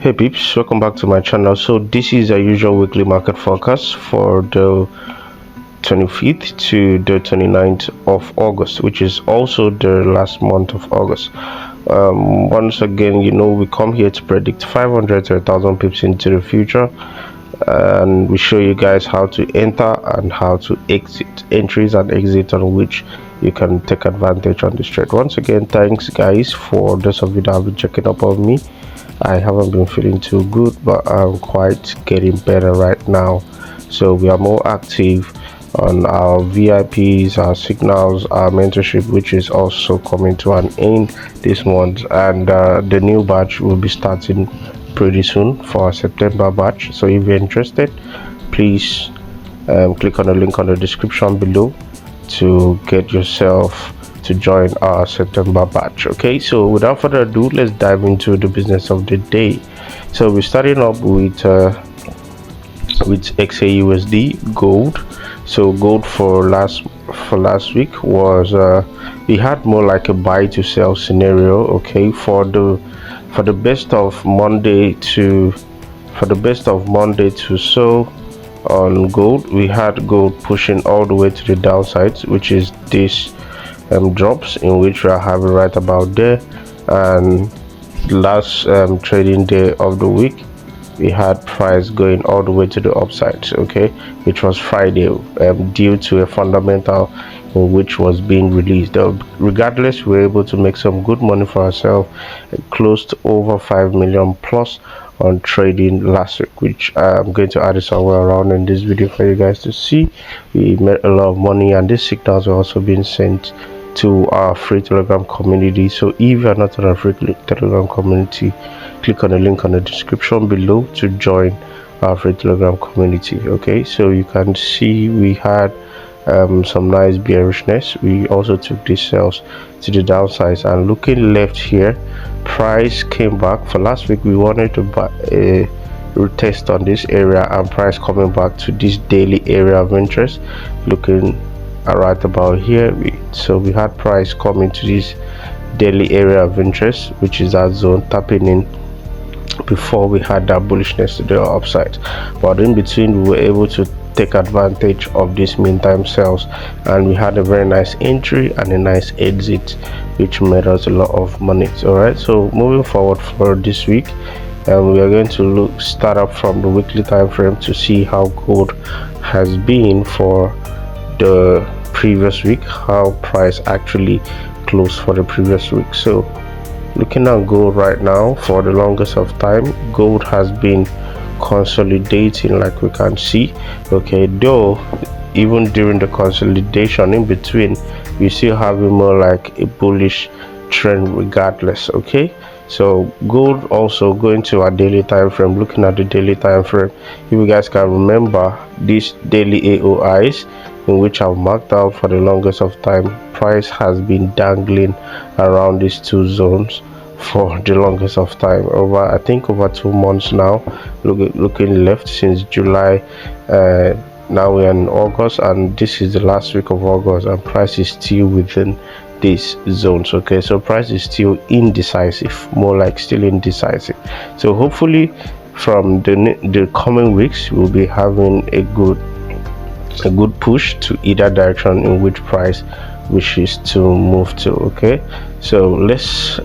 Hey peeps, welcome back to my channel. So this is a usual weekly market forecast for the 25th to the 29th of August, which is also the last month of August. Once again, we come here to predict 500 to 1,000 pips into the future, and we show you guys how to enter and how to exit, entries and exit on which you can take advantage on this trade. Once again, thanks guys for those of you that have been checking up on me. I haven't been feeling too good, but I'm quite getting better right now. So we are more active on our VIPs, our signals, our mentorship, which is also coming to an end this month, and the new batch will be starting pretty soon for our September batch. So if you're interested, please click on the link on the description below to get yourself to join our September batch. Okay, so without further ado, let's dive into the business of the day. So we're starting up with XAUSD gold. So gold for last week was we had more like a buy to sell scenario. Okay, for the best of Monday to so on gold, we had gold pushing all the way to the downside, which is this drops in which we are having right about there. And last trading day of the week, we had price going all the way to the upside, okay, which was Friday, due to a fundamental in which was being released. Regardless, we were able to make some good money for ourselves, close to over 5 million plus on trading last week, which I'm going to add it somewhere around in this video for you guys to see. We made a lot of money, and these signals are also being sent to our free Telegram community. So if you are not on our free Telegram community, click on the link on the description below to join our free Telegram community. Okay, so you can see we had some nice bearishness. We also took these sales to the downsides, and looking left here, price came back. For last week, we wanted to buy a retest on this area, and price coming back to this daily area of interest, looking right about here. So we had price coming to this daily area of interest, which is that zone, tapping in before we had that bullishness to the upside. But in between, we were able to take advantage of this meantime sales, and we had a very nice entry and a nice exit, which made us a lot of money. All right, so moving forward for this week, we are going to start up from the weekly time frame to see how gold has been for the previous week, how price actually closed for the previous week. So looking at gold right now, for the longest of time, gold has been consolidating, like we can see. Okay, though even during the consolidation in between, we still having more like a bullish trend regardless. Okay, so gold also going to our daily time frame. Looking at the daily time frame, if you guys can remember these daily AOIs in which I've marked out for the longest of time, price has been dangling around these two zones for the longest of time, I think over 2 months now. Looking left since July, now we're in August, and this is the last week of August, and price is still within these zones. Okay, so price is still indecisive, more like still indecisive. So hopefully from the coming weeks, we'll be having a good push to either direction in which price wishes to move to. Okay, so let's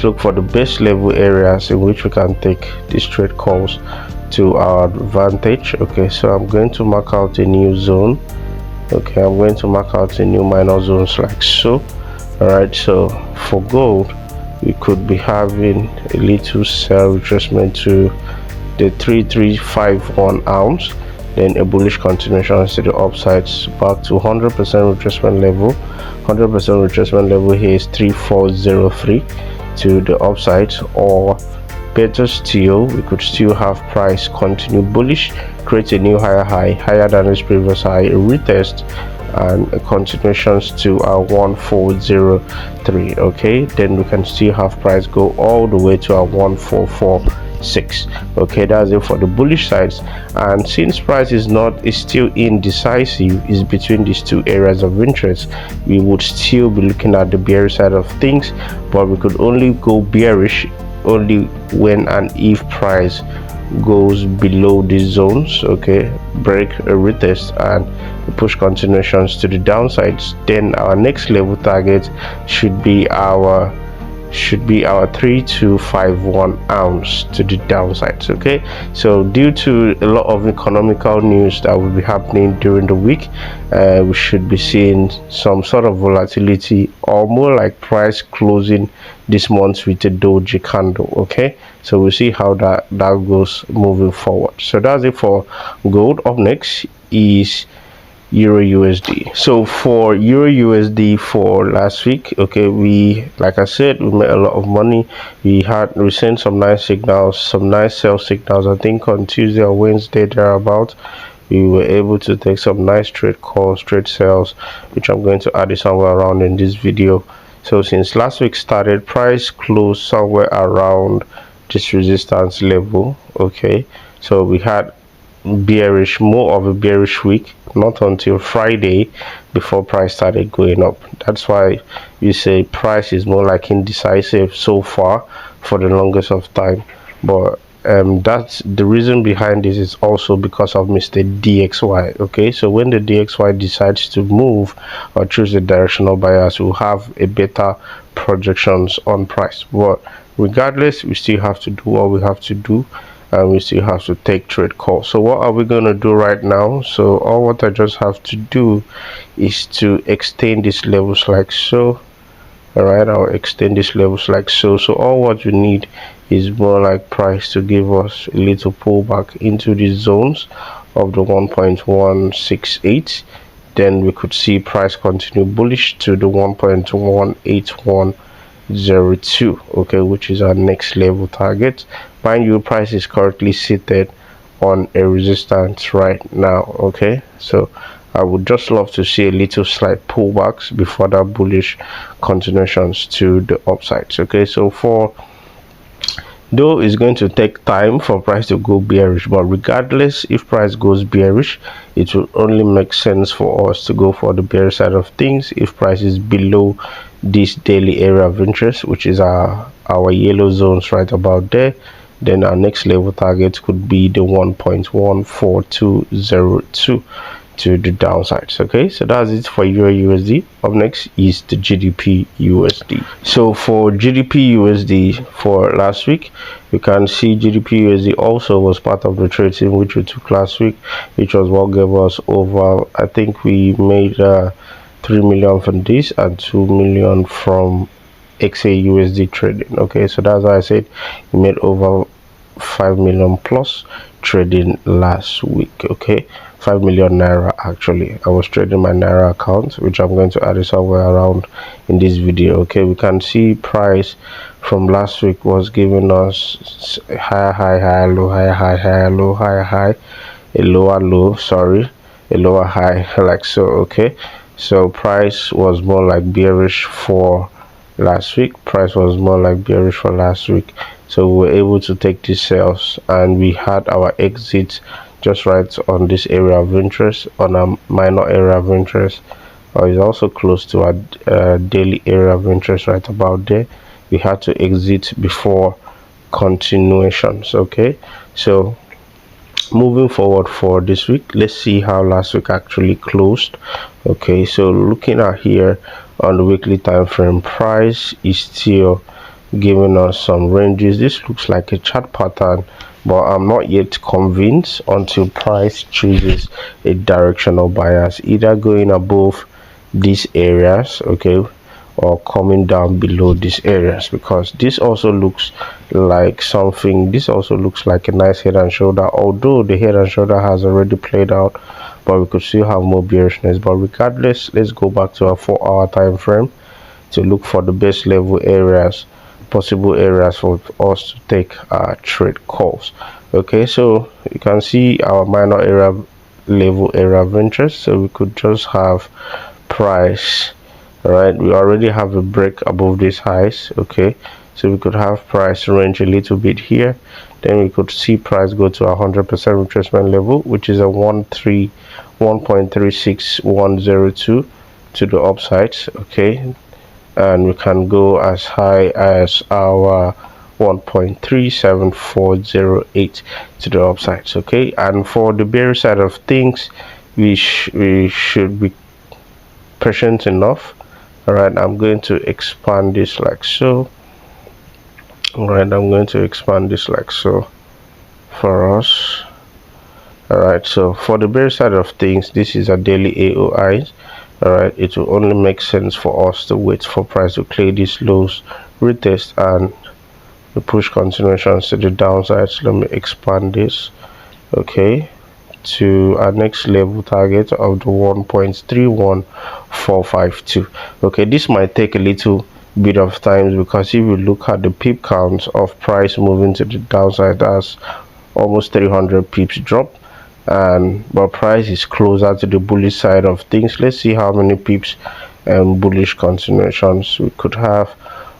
look for the best level areas in which we can take these trade calls to our advantage. Okay, so I'm going to mark out a new zone. Okay, I'm going to mark out a new minor zones like so. All right, so for gold, we could be having a little sell retracement to the 3351 ounce, then a bullish continuation to the upsides back to 100% retracement level. 100% retracement level here is 3403 to the upside, or better still, we could still have price continue bullish, create a new higher high, higher than its previous high, a retest, and a continuations to our 1403. Okay, then we can still have price go all the way to our 1446. Okay, that's it for the bullish sides. And since price is still indecisive, is between these two areas of interest, we would still be looking at the bearish side of things, but we could only go bearish only when and if price goes below these zones, okay, break a retest and push continuations to the downsides, then our next level target should be our 3251 ounce to the downsides. Okay, so due to a lot of economical news that will be happening during the week, we should be seeing some sort of volatility, or more like price closing this month with a doji candle. Okay, so we'll see how that goes moving forward. So that's it for gold. Up next is Euro USD. So for Euro USD for last week, okay, we, like I said, we made a lot of money. We sent some nice signals, some nice sell signals. I think on Tuesday or Wednesday thereabout, we were able to take some nice trade calls, trade sales, which I'm going to add it somewhere around in this video. So since last week started, price closed somewhere around this resistance level. Okay, so we had more of a bearish week, not until Friday before price started going up. That's why you say price is more like indecisive so far for the longest of time. But that's the reason behind this, is also because of Mr. DXY. Okay, so when the DXY decides to move or choose a directional bias, we'll have a better projections on price. But regardless, we still have to do what we have to do, and we still have to take trade calls. So what are we going to do right now? So all what I just have to do is to extend these levels like so. All right, I'll extend these levels like so. So all what you need is more like price to give us a little pullback into these zones of the 1.168. Then we could see price continue bullish to the 1.18102, okay, which is our next level target. Mind you, price is currently seated on a resistance right now. Okay, so I would just love to see a little slight pullbacks before that bullish continuations to the upsides. Okay, so for though it's going to take time for price to go bearish, but regardless, if price goes bearish, it will only make sense for us to go for the bearish side of things if price is below this daily area of interest, which is our yellow zones right about there. Then our next level target could be the 1.14202 to the downsides. Okay, so that's it for Euro USD. Up next is the GBP USD. So for GBP USD for last week, you can see GBP USD also was part of the trade team which we took last week, which was what gave us over, I think we made 3 million from this and 2 million from XAUSD trading. Okay, so that's why I said we made over 5 million plus trading last week. Okay, 5 million naira. Actually, I was trading my naira account, which I'm going to add it somewhere around in this video. Okay, we can see price from last week was giving us high low, high low, high, a lower low, sorry, a lower high, like so. Okay, so price was more like bearish for last week. Price was more like bearish for last week, so we were able to take these sales, and we had our exit just right on this area of interest, on a minor area of interest, or is also close to our daily area of interest right about there. We had to exit before continuations. Okay, so moving forward for this week, let's see how last week actually closed. Okay, so looking at here on the weekly time frame, price is still giving us some ranges. This looks like a chart pattern, but I'm not yet convinced until price chooses a directional bias, either going above these areas, okay, or coming down below these areas, because this also looks like something, this also looks like a nice head and shoulder, although the head and shoulder has already played out, but we could still have more bearishness. But regardless, let's go back to our 4-hour time frame to look for the best level areas, possible areas for us to take trade calls. Okay, so you can see our minor area level area of interest, so we could just have price. All right, we already have a break above these highs. Okay, so we could have price range a little bit here, then we could see price go to 100% retracement level, which is a 1.36102 to the upsides. Okay, and we can go as high as our 1.37408 to the upsides. Okay, and for the bearish side of things, we should be patient enough. All right, I'm going to expand this like so. All right, I'm going to expand this like so for us. All right, so for the bearish side of things, this is a daily AOI. All right, it will only make sense for us to wait for price to clear these lows, retest, and the push continuations to the downside. So let me expand this, okay, to our next level target of the 1.31452. okay, this might take a little bit of time, because if you look at the pip counts of price moving to the downside, that's almost 300 pips drop, and but price is closer to the bullish side of things. Let's see how many pips and bullish continuations we could have.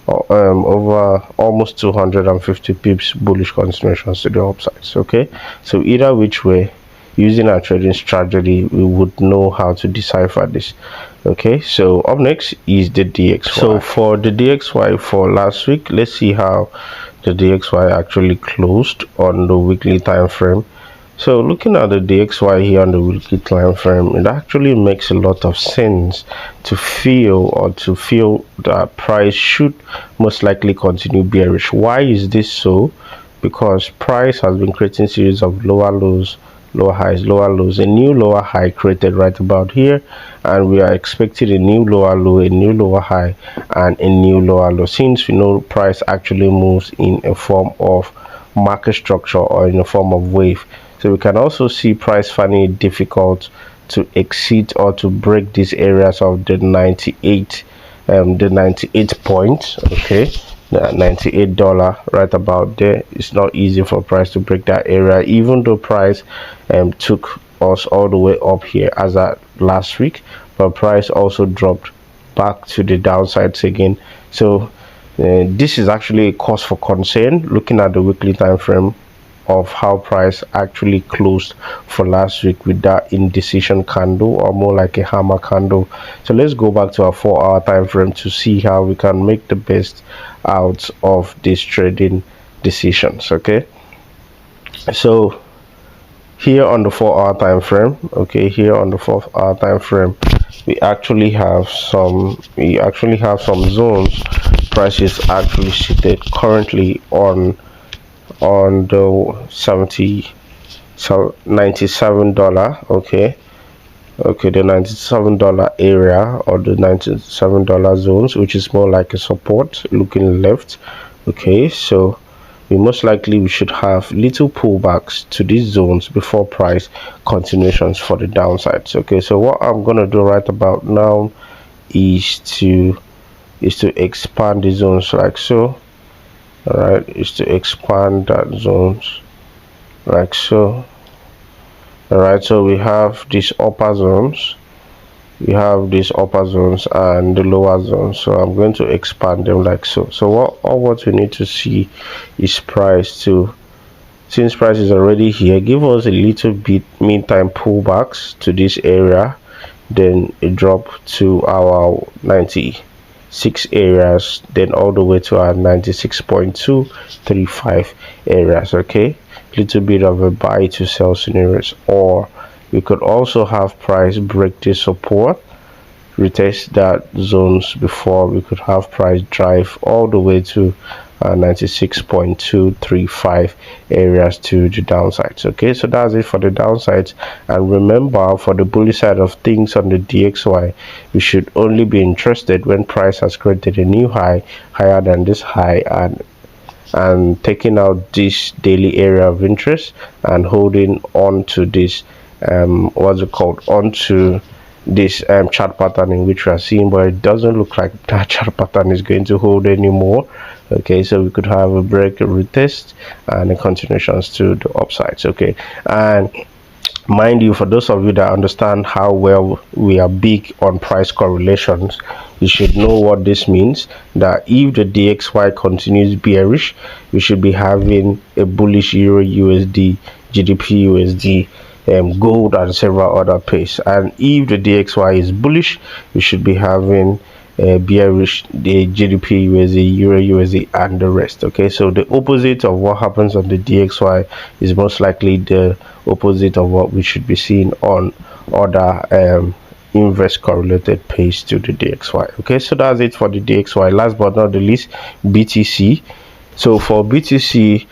Over almost 250 pips bullish continuations to the upsides. Okay, so either which way, using our trading strategy, we would know how to decipher this. Okay, so up next is the DXY. So for the DXY for last week, let's see how the DXY actually closed on the weekly time frame. So looking at the DXY here on the weekly time frame, it actually makes a lot of sense to feel that price should most likely continue bearish. Why is this so? Because price has been creating series of lower lows, lower highs, lower lows. A new lower high created right about here, and we are expecting a new lower low, a new lower high, and a new lower low, since we know price actually moves in a form of market structure or in a form of wave. So we can also see price finding it difficult to exceed or to break these areas of the 98 points. Okay, the $98 right about there. It's not easy for price to break that area, even though price took us all the way up here as at last week, but price also dropped back to the downsides again. So this is actually a cause for concern, looking at the weekly time frame of how price actually closed for last week with that indecision candle, or more like a hammer candle. So let's go back to our 4-hour time frame to see how we can make the best out of these trading decisions. Okay, so here on the 4-hour time frame, okay, here on the 4-hour time frame, we actually have some zones. Price is actually seated currently on the $97, okay, the $97 area, or the $97 zones, which is more like a support looking left. Okay, so we should have little pullbacks to these zones before price continuations for the downsides. Okay, so what I'm gonna do right about now is to expand the zones like so. All right, is to expand that zones like so. All right, so we have these upper zones, and the lower zones. So I'm going to expand them like so. So what we need to see is price to, since price is already here, give us a little bit meantime pullbacks to this area, then a drop to our 96 areas, then all the way to our 96.235 areas. Okay, little bit of a buy to sell scenarios, or we could also have price break this support, retest that zones before we could have price drive all the way to 96.235 areas to the downsides. Okay, so that's it for the downsides. And remember, for the bullish side of things on the DXY, we should only be interested when price has created a new high higher than this high, and taking out this daily area of interest and holding on to this onto this chart pattern in which we are seeing, but it doesn't look like that chart pattern is going to hold anymore. Okay, so we could have a break, a retest, and a continuations to the upsides. Okay, and mind you, for those of you that understand how well we are big on price correlations, you should know what this means, that if the DXY continues bearish, we should be having a bullish Euro USD, GBP USD, gold, and several other pairs. And if the DXY is bullish, we should be having bearish, the GBP USD, Euro USD, and the rest. Okay, so the opposite of what happens on the DXY is most likely the opposite of what we should be seeing on other inverse correlated pairs to the DXY. Okay, so that's it for the DXY. Last but not the least, BTC. So for BTC,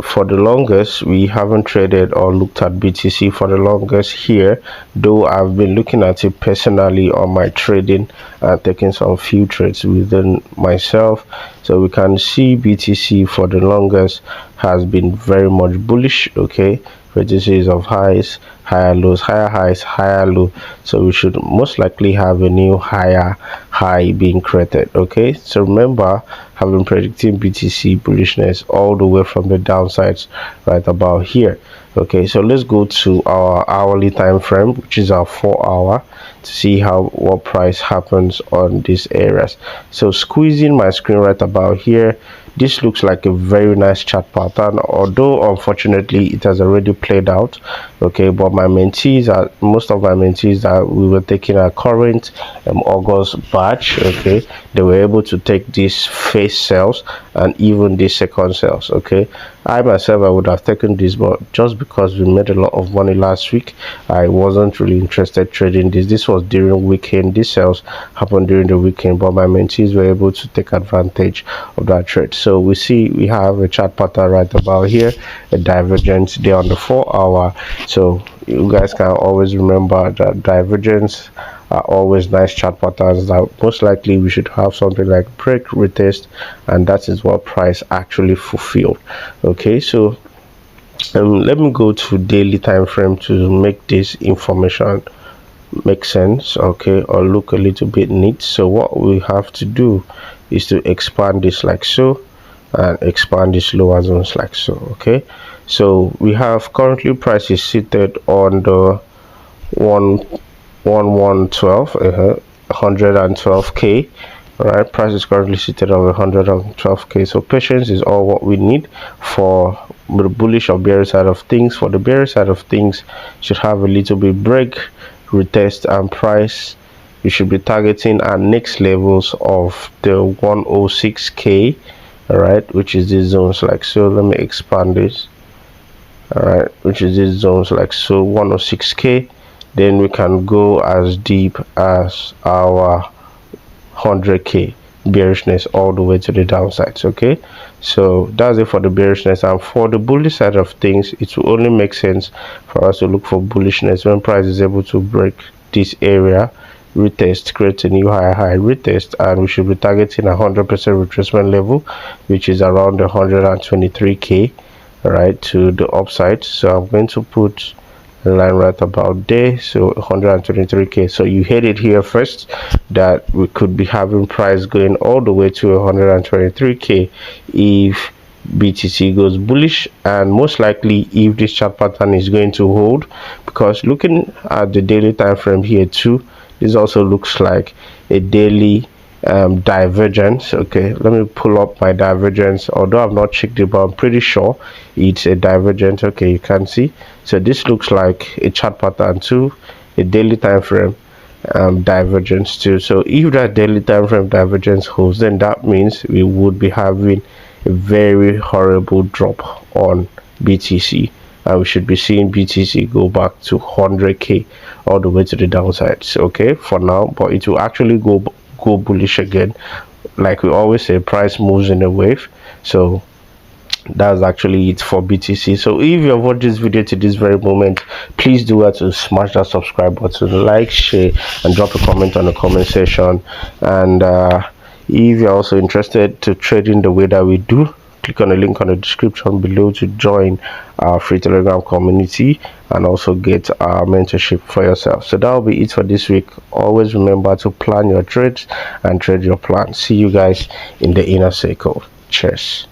for the longest, we haven't traded or looked at BTC for the longest here, though I've been looking at it personally on my trading and taking some few trades within myself. So we can see BTC for the longest has been very much bullish. Okay, vertices of highs, higher lows, higher highs, higher low. So we should most likely have a new higher high being created. Okay, so remember, I've been predicting BTC bullishness all the way from the downsides right about here. Okay, so let's go to our hourly time frame, which is our 4-hour, to see what price happens on these areas. So squeezing my screen right about here, this looks like a very nice chart pattern, although unfortunately it has already played out. Okay, but my mentees most of my mentees that we were taking our current August batch, okay, they were able to take these face sales and even these second sales. Okay, I myself, I would have taken this, but just because we made a lot of money last week, I wasn't really interested trading this. This was during weekend. These sales happened during the weekend, but my mentees were able to take advantage of that trade. So we see we have a chart pattern right about here, a divergence there on the 4-hour. So you guys can always remember that divergence are always nice chart patterns that most likely we should have something like break, retest, and that is what price actually fulfilled. Okay, so let me go to daily time frame to make this information make sense, okay, or look a little bit neat. So what we have to do is to expand this like so and expand this lower zones like so. Okay, so we have currently prices seated on the 112k. All right, price is currently seated on 112k. So patience is all what we need for the bullish or bearish side of things. For the bearish side of things, should have a little bit break, retest, and price you should be targeting our next levels of the 106k. All right, which is these zones like so. Let me expand this. All right, which is these zones like so, 106k. Then we can go as deep as our 100k bearishness all the way to the downsides. Okay, so that's it for the bearishness. And for the bullish side of things, it will only make sense for us to look for bullishness when price is able to break this area, retest, create a new high, retest, and we should be targeting 100% retracement level, which is around the 123k, right, to the upside. So I'm going to put a line right about there, so 123k. So you heard it here first, that we could be having price going all the way to 123k if BTC goes bullish, and most likely if this chart pattern is going to hold, because looking at the daily time frame here too, this also looks like a daily divergence. Okay, let me pull up my divergence, although I've not checked it, but I'm pretty sure it's a divergence. Okay, you can see, so this looks like a chart pattern too, a daily time frame divergence too. So if that daily time frame divergence holds, then that means we would be having a very horrible drop on BTC, and we should be seeing BTC go back to 100k all the way to the downsides. Okay, for now, but it will actually go bullish again. Like we always say, price moves in a wave. So that's actually it for BTC. So if you have watched this video to this very moment, please do that to smash that subscribe button, like, share, and drop a comment on the comment section. And if you're also interested to trade in the way that we do, click on the link on the description below to join our free Telegram community and also get our mentorship for yourself. So that will be it for this week. Always remember to plan your trades and trade your plan. See you guys in the inner circle. Cheers.